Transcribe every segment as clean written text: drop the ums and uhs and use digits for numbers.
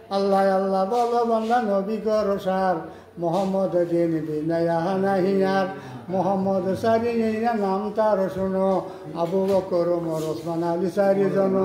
আল্লাহ আল্লাহ বলো বান্দা নবী করো সার মোহাম্মদ দিন বিনায়া নাহিয়ার মোহাম্মদ সারি নাম তার শোনো আবু বকর ওমর ওসমান আলী চারিজন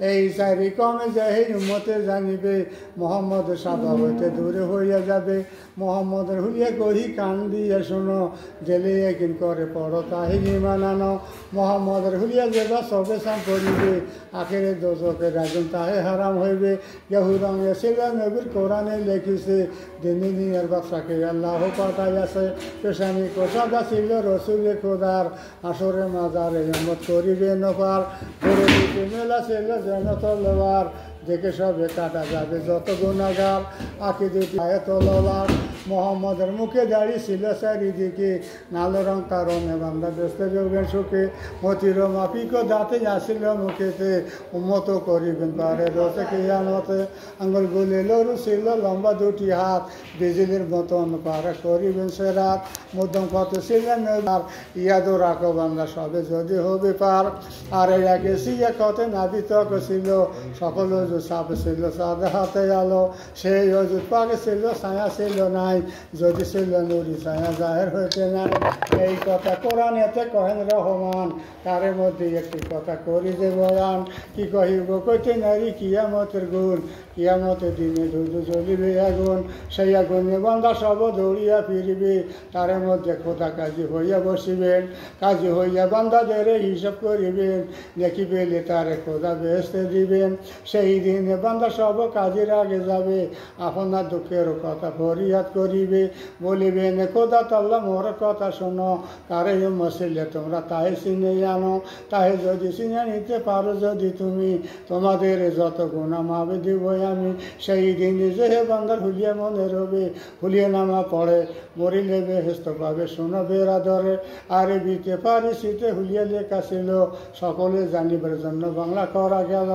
এই চারি কমে যাই উম্মতে জানিবে মোহাম্মদ সাদা হইতে দূরে হইয়া যাবে মোহাম্মদের হুলিয়া কহি কান দিয়ে শোনো জেলে একদিন করে পড়ো তাহিনী মানানো মোহাম্মদের হুলিয়া যেবা সবে সাম করিবে আখেরে দোজকে রাজন তাহে হারাম হইবে ইয়াহুরং এসেলা নবীর কোরআনে লিখিছে দিনী নিয়ার বাদশাকে আল্লাহ পাঠাইয়াছে পেশানি কোষাদা ছিল রসুলে খোদার আসরে মাজারে হিম্মত করিবে নপার ঘুরে দিতে মেলা ছিল যেন তলবার দেখে সবে কাটা যাবে যত গুণাগার আঁকি দুটি আয়ে তলবার মোহাম্মদের মুখে দাঁড়িয়ে ছিল চারিদিকে নালো রং কারণে বান্দা ব্যস্ত যোগেন সুখে মতির মাফিক দাঁতে আসিল মুখেতে উন্মত করিবেন পারে রসে কিয়ামতে আঙ্গুল গুলি লরু ছিল লম্বা দুটি হাত বিজলির মতন পার করিবেন সে রাত মধ্যম কত ছিলেন আর ইয়াদও রাখো বান্দা সবে যদি হবে পার আর এই আগে সিয়া কত নাবিতক ছিল সকল সাপ ছিল সাদা হাতে আলো সেই অজুত পাকে ছিল ছায়া ছিল নাই যদি ছিল নুরি ছায়া জাহের হইতে নাই এই কথা কোরআনেতে কহেন রহমান তার মধ্যে একটি কথা করি যে বয়ান কি কহিব কইতে নারী কিয়ামতের গুণ কিয়ামতের দিনে ধুধু জ্বলিবে আগুন সেই আগুনে বান্দা সব দৌড়িয়া ফিরিবে তার মধ্যে খোদা কাজী হইয়া বসিবেন কাজী হইয়া বান্দাদের হিসাব করিবেন দেখি পেলে তারে খোদা বেহেশতে দিবেন সেই দিনে বান্দা সব কাজের আগে যাবে আপনার দুঃখের কথা ফরিয়াদ করিবে বলিবেন খোদা তাল্লা মোর কথা শোনো কারে মশিলে তোমরা তাহে চিনে আনো তাহে যদি চিনে নিতে পারো যদি তুমি তোমাদের যত গুণা মাবে দিবই আমি সেই দিনে যে বান্দার হুলিয়া মনে রবে হুলিয়া নামা পড়ে মরিলে বেহেস্ত পাবে শোনো বেড়া ধরে আরে বিতে পারি শীতে হুলিয়া লেখা ছিল সকলে জানিবার জন্য বাংলা করা গেল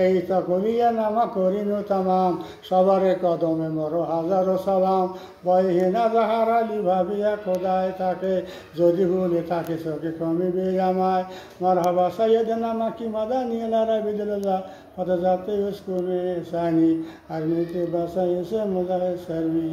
এই তা করিয়া নামা করিনু তামাম সবারে কদমে মরো হাজারো সালাম বয়হেনা যাহার আলী ভাবিয়া খোদায় থাকে যদি ভুলে থাকে চোখে কমিবে আমায় মারহাবা সাইয়েদেনা মাকি মাদানি আলা বিদিল্লাহ ফতে যাতে ইউজ করবে সানি আর মিতে বাসায় এসে মজাহে সার্বি